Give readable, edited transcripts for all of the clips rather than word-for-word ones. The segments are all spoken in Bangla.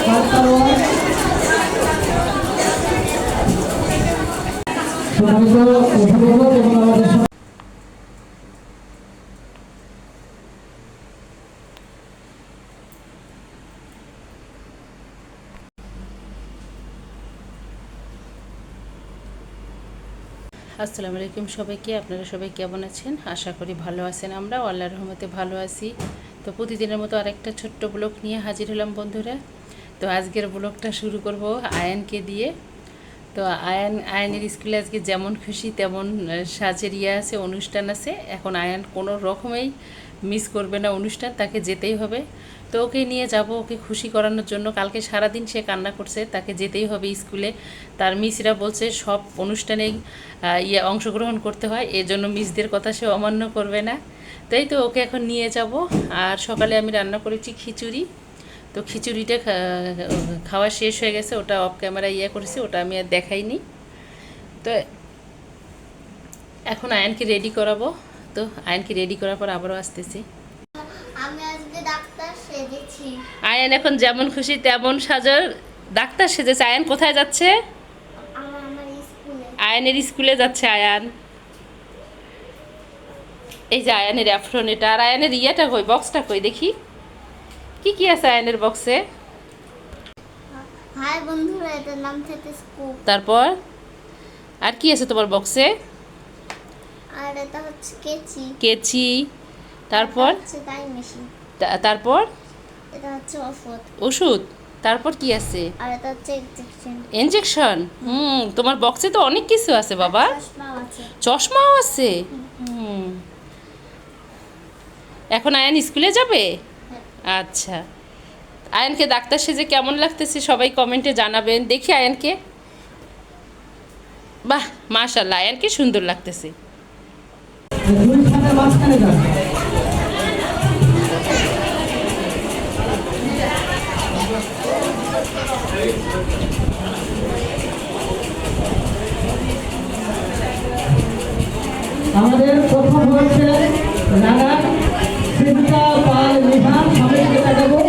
আসসালামু আলাইকুম সবাইকে। আপনারা সবাই কেমন আছেন? আশা করি ভালো আছেন। আমরা আল্লাহর রহমতে ভালো আছি। তো প্রতিদিনের মতো আরেকটা ছোট্ট ব্লগ নিয়ে হাজির হলাম বন্ধুরা। তো আজকের ব্লগটা শুরু করব আয়ানকে দিয়ে। তো আয়ানের স্কুলে আজকে যেমন খুশি তেমন সাজের আছে, অনুষ্ঠান আছে। এখন আয়ান কোনো রকমেই মিস করবে না অনুষ্ঠান, তাকে যেতেই হবে। তো ওকে নিয়ে যাব, ওকে খুশি করানোর জন্য। কালকে সারাদিন সে কান্না করছে, তাকে যেতেই হবে স্কুলে। তার মিসরা বলছে সব অনুষ্ঠানেই অংশগ্রহণ করতে হয়, এজন্য মিসদের কথা সে অমান্য করবে না। তাই তো ওকে এখন নিয়ে যাব। আর সকালে আমি রান্না করেছি খিচুড়ি। তো খিচুড়িটা খাওয়া শেষ হয়ে গেছে, ওটা অফ ক্যামেরা করেছি, ওটা আমি আর দেখাইনি। তো এখন আয়নকে রেডি করাবো। তো আয়নকে রেডি করার পর আবারও আসতেছি। আমি আজকে ডাক্তার সেজেছি। আয়ান এখন যেমন খুশি তেমন সাজার ডাক্তার সেজেছে। আয়ান কোথায় যাচ্ছে? আমার স্কুলে। আয়ানের স্কুলে যাচ্ছে আয়ান। এই যে আয়ানের অ্যাফ্রন এটা। আর আয়ানের ইয়েটা কই, বক্সটা কই দেখি, কি কি আছে আয়ানের বক্সে? হাই বন্ধুরা, এটার নাম স্টেথোস্কোপ। তারপর আর কি আছে তোমার বক্সে? আর এটা হচ্ছে কেচি। কেচি। তারপর হচ্ছে টাই মেশিন। তারপর এটা হচ্ছে ওষুধ। ওষুধ। তারপর কি আছে? আর এটা হচ্ছে ইনজেকশন। ইনজেকশন। তোমার বক্সে তো অনেক কিছু আছে বাবা। চশমাও আছে। চশমাও আছে। এখন আয়ান স্কুলে যাবে? আচ্ছা। আয়ানকে ডাক্তার সেজে কেমন লাগতেছে সবাই কমেন্টে জানাবেন। দেখি আয়ানকে। বাহ, মাশাআল্লাহ, আয়ানকে সুন্দর লাগতেছে। আমাদের প্রথম হচ্ছে রানা সিদ্ধা পাল নিহান সবাইকে দেখাবো।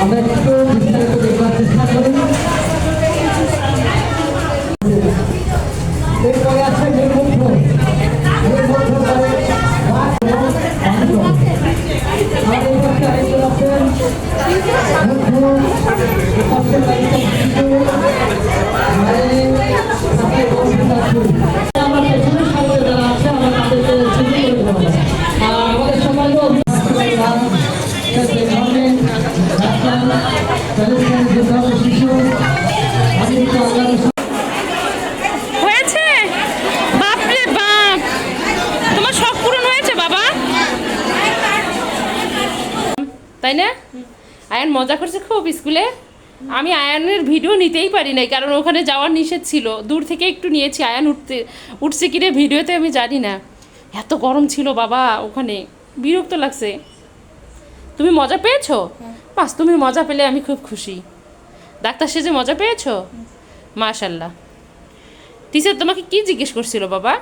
আমরা একটু বিস্তারিত দেখবার চেষ্টা করি। এরপরে আছে নির্বন্ধ। হয়েছে? বাপরে বাপ, তোমার শখ পূরণ হয়েছে বাবা, তাই না? আয়ান মজা করছে খুব স্কুলে। আমি আয়ানের ভিডিও নিতেই পারি নাই, কারণ ওখানে যাওয়ার নিষেধ ছিল। দূর থেকে একটু নিয়েছি। আয়ান উঠছে কিরে ভিডিওতে আমি জানি না। এত গরম ছিল বাবা ওখানে, বিরক্ত লাগছে। তুমি মজা পেয়েছো? বাস, তুমি মজা পেলে আমি খুব খুশি। ডাক্তার সেজে মজা পেয়েছো? মাশাল্লাহ। টিচার তোমাকে কি জিজ্ঞেস করছিল বাবা?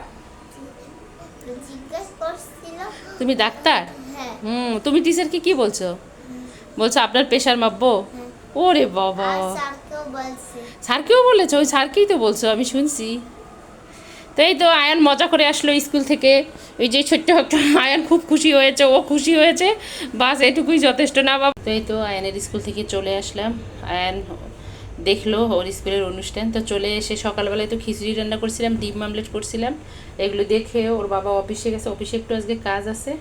জিজ্ঞেস করছিল তুমি ডাক্তার? হ্যাঁ। তুমি টিচারকে কি বলছো? বলছো আপনার প্রেশার মাপবো? ওরে বাবা, আর স্যারকেও বলছে। স্যারকেও বলেছো? ওই স্যারকেই তো বলছো, আমি শুনছি। তো এই তো আয়ান মজা করে আসলো স্কুল থেকে। ওই যে ছোট্ট একটা আয়ান খুব খুশি হয়েছে, ও খুশি হয়েছে, বাস এটুকুই যথেষ্ট না বাবা। তো এই তো আয়ানের স্কুল থেকে চলে আসলাম। আয়ান দেখলো ওর স্কুলের অনুষ্ঠান। তো চলে এসে সকালবেলায় তো খিচুড়ি রান্না করছিলাম, ডিম আমলেট করছিলাম। এগুলো দেখে ওর বাবা অফিসে গেছে, অফিসে একটু আজকে কাজ আছে।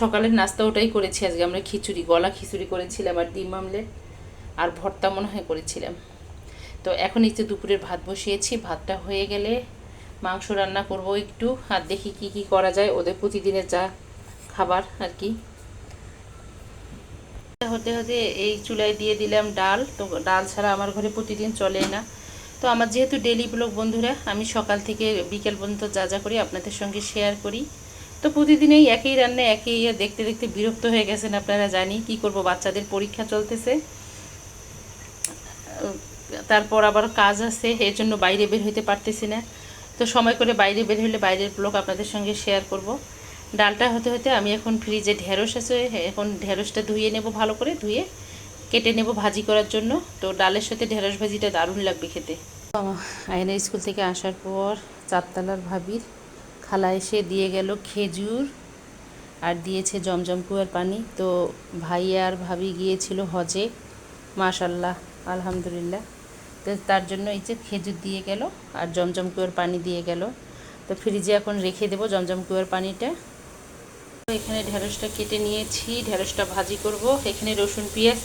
সকালের নাস্তা ওটাই করেছি আজকে আমরা, খিচুড়ি, গলা খিচুড়ি করেছিলাম আর ডিম আমলেট আর ভর্তা মনে হয় করেছিলাম। তো এখন এই যে দুপুরের ভাত বসিয়েছি, ভাতটা হয়ে গেলে মাংস রান্না করব একটু, আর দেখি কি কি করা যায়, ওদের প্রতিদিনের যা খাবার আর কি। হতে হতে এই চুলায় দিয়ে দিলাম ডাল। তো ডাল ছাড়া আমার ঘরে প্রতিদিন চলে না। তো আমার যেহেতু ডেলি ব্লগ বন্ধুরা, আমি সকাল থেকে বিকেল পর্যন্ত যা যা করি আপনাদের সঙ্গে শেয়ার করি। তো প্রতিদিন এই একই রান্না একই দেখতে দেখতে বিরক্ত হয়ে গেছেন আপনারা, জানি কি করব, বাচ্চাদের পরীক্ষা চলতেছে। তারপর আবার কাজ আছে, এর জন্য বাইরে বের হইতে পারতেছি না। তো সময় করে বাইরে বের হলে বাইরের ব্লগ আপনাদের সঙ্গে শেয়ার করব। ডালটা হতে হতে আমি এখন ফ্রিজে ঢেঁড়স আছে, এখন ঢেঁড়সটা ধুয়ে নেব, ভালো করে ধুয়ে কেটে নেব ভাজি করার জন্য। তো ডালের সাথে ঢেঁড়স ভাজিটা দারুণ লাগবে খেতে। আয়না স্কুল থেকে আসার পর চারতলার ভাবির খালা এসে দিয়ে গেল খেজুর আর দিয়েছে জমজম কুয়ার পানি। তো ভাই আর ভাবি গিয়েছিল হজে, মাশাল্লাহ আলহামদুলিল্লাহ। তো তার জন্য এই যে খেজুর দিয়ে গেল আর জমজম কুয়ার পানি দিয়ে গেল। তো ফ্রিজে এখন রেখে দেবো জমজম কুয়ার পানিটা। এখানে ঢেঁড়সটা কেটে নিয়েছি, ঢেঁড়সটা ভাজি করব। এখানে রসুন পেঁয়াজ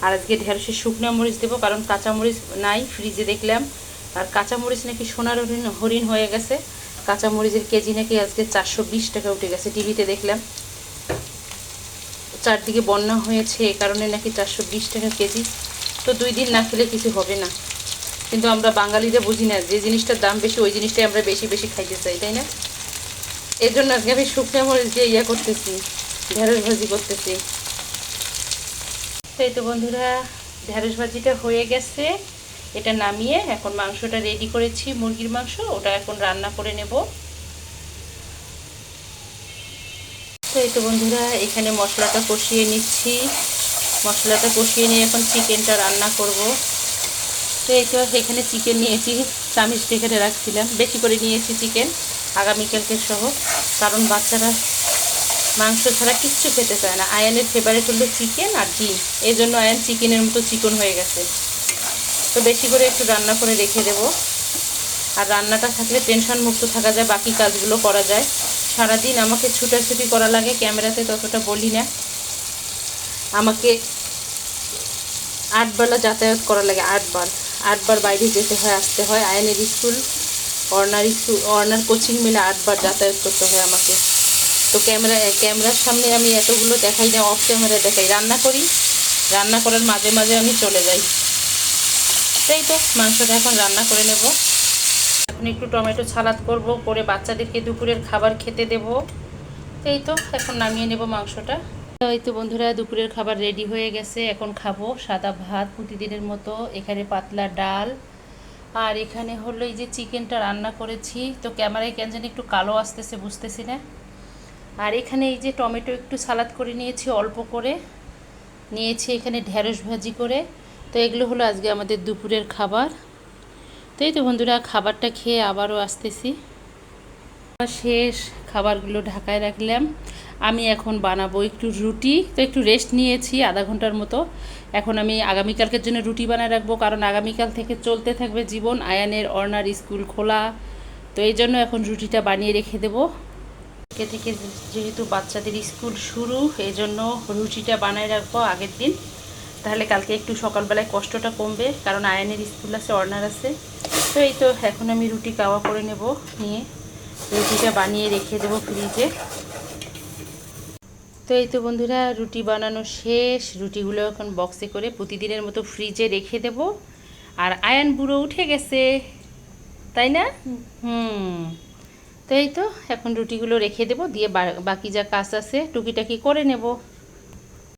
আর আজকে ঢেঁড়সের শুকনো মরিচ দেবো, কারণ কাঁচামরিচ নাই ফ্রিজে দেখলাম। আর কাঁচামরিচ নাকি সোনার হরিণ হয়ে গেছে, কাঁচামরিচের কেজি নাকি আজকে 420 টাকা উঠে গেছে, টিভিতে দেখলাম। চারদিকে বন্যা হয়েছে, এ কারণে নাকি 420 টাকা কেজি। তো 2 দিন না খেলে কিছু হবে না, কিন্তু আমরা বাঙালিরা বুঝি না, যে জিনিসটার দাম বেশি ওই জিনিসটাই আমরা বেশি বেশি খাইতে চাই, তাই না? এর জন্য আজকে আমি শুকনো মরিচ দিয়ে করতেছি, ঢেঁড়স ভাজি করতেছি। এই তো বন্ধুরা, ঢেঁড়স ভাজিটা হয়ে গেছে, এটা নামিয়ে এখন মাংসটা রেডি করেছি, মুরগির মাংস, ওটা এখন রান্না করে নেব। তো এই তো বন্ধুরা, এখানে মশলাটা কষিয়ে নিচ্ছি, মশলাটা কষিয়ে নিয়ে এখন চিকেনটা রান্না করব। তো এই তো এখানে চিকেন নিয়েছি, চামিচ রেখে রাখছিলাম, বেশি করে নিয়েছি চিকেন আগামীকালকে সহ, কারণ বাচ্চারা মাংস ছাড়া কিচ্ছু খেতে চায় না। আয়ানের ফেভারিট হলো চিকেন আর ডিম, এই জন্য আয়ান চিকেনের মতো চিকন হয়ে গেছে। তো বেশি করে একটু রান্না করে রেখে দেব। আর রান্নাটা থাকলে টেনশন মুক্ত থাকা যায়, বাকি কাজগুলো করা যায়। সারাদিন আমাকে ছুটাছুটি করা লাগে, ক্যামেরাতে ততটা বলি না। আমাকে 8 বেলা যাতায়াত করা লাগে, 8 বার বাইরে যেতে হয়, আসতে হয়। আয়নের স্কুল, অর্ণার কোচিং মিলে 8 বার যাতায়াত করতে হয় আমাকে। তো ক্যামেরার সামনে আমি এতগুলো দেখাই না, অফ ক্যামেরা দেখাই, রান্না করি, রান্না করার মাঝে মাঝে আমি চলে যাই। তাই তো মাংসটা এখন রান্না করে নেব। এখন একটু টমেটো সালাদ করব, করে বাচ্চাদেরকে দুপুরের খাবার খেতে দেব। এই তো এখন নামিয়ে নেব মাংসটা। এই তো বন্ধুরা, দুপুরের খাবার রেডি হয়ে গেছে, এখন খাবো সাদা ভাত প্রতিদিনের মতো। এখানে পাতলা ডাল, আর এখানে হলো এই যে চিকেনটা রান্না করেছি। তো ক্যামেরায় কেন জানি একটু কালো আসতেছে, বুঝতেছি না। আর এখানে এই যে টমেটো একটু সালাদ করে নিয়েছি, অল্প করে নিয়েছি, এখানে ঢেঁড়স ভাজি করে। তো এগুলো হলো আজকে আমাদের দুপুরের খাবার। তো এই তো বন্ধুরা, খাবারটা খেয়ে আবারও আসতেছি। শেষ, খাবারগুলো ঢাকায় রাখলাম। আমি এখন বানাবো একটু রুটি। তো একটু রেস্ট নিয়েছি আধা ঘন্টার মতো। এখন আমি আগামীকালকের জন্য রুটি বানায় রাখবো, কারণ আগামীকাল থেকে চলতে থাকবে জীবন, আয়ানের অর্ণার স্কুল খোলা। তো এই জন্য এখন রুটিটা বানিয়ে রেখে দেবো। থেকে যেহেতু বাচ্চাদের স্কুল শুরু, এই জন্য রুটিটা বানায় রাখবো আগের দিন, তাহলে কালকে একটু সকালবেলায় কষ্টটা কমবে, কারণ আয়ানের স্কুল আছে, অর্ণার আছে। তো এই তো এখন আমি রুটি কাওয়া করে নেব, নিয়ে রুটিটা বানিয়ে রেখে দেবো ফ্রিজে। তো এই তো বন্ধুরা, রুটি বানানো শেষ, রুটিগুলো এখন বক্সে করে প্রতিদিনের মতো ফ্রিজে রেখে দেব। আর আয়ান বুড়ো উঠে গেছে, তাই না? তো এই তো এখন রুটিগুলো রেখে দেব, দিয়ে বাকি যা কাজ আছে টুকিটাকি করে নেব।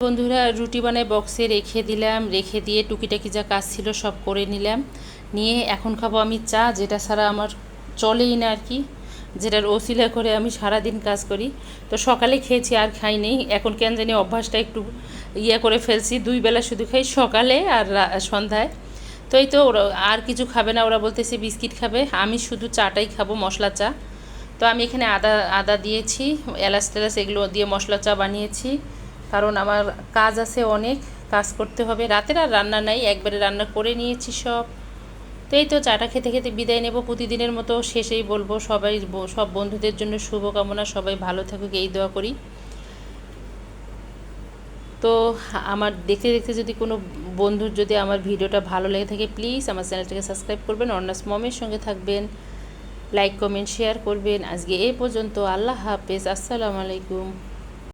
বন্ধুরা, রুটি বানায় বক্সে রেখে দিলাম, রেখে দিয়ে টুকিটাকি যা কাজ ছিল সব করে নিলাম, নিয়ে এখন খাবো আমি চা, যেটা ছাড়া আমার চলেই না আর কি, যেটার ওসিলা করে আমি সারাদিন কাজ করি। তো সকালে খেয়েছি, আর খাই নেই, এখন কেন জানি অভ্যাসটা একটু করে ফেলছি, 2 বেলা শুধু খাই, সকালে আর সন্ধ্যায়। তো এই তো ওরা আর কিছু খাবে না, ওরা বলতেছে বিস্কিট খাবে, আমি শুধু চাটাই খাবো, মশলা চা। তো আমি এখানে আদা দিয়েছি, এলাচ টেলাচ এগুলো দিয়ে মশলা চা বানিয়েছি, কারণ আমার কাজ আছে, অনেক কাজ করতে হবে। রাতের আর রান্না নাই, একবারে রান্না করে নিয়েছি সব। তো এই তো চাটা খেতে খেতে বিদায় নেব প্রতিদিনের মতো। শেষেই বলবো সব বন্ধুদের জন্য শুভকামনা, সবাই ভালো থাকুক এই দোয়া করি। তো আমার দেখতে দেখতে যদি কোনো বন্ধুর যদি আমার ভিডিওটা ভালো লেগে থাকে, প্লিজ আমার চ্যানেলটাকে সাবস্ক্রাইব করবেন, অর্ণাস মমের সঙ্গে থাকবেন, লাইক কমেন্ট শেয়ার করবেন। আজকে এই পর্যন্ত, আল্লাহ হাফেজ, আসসালামু আলাইকুম।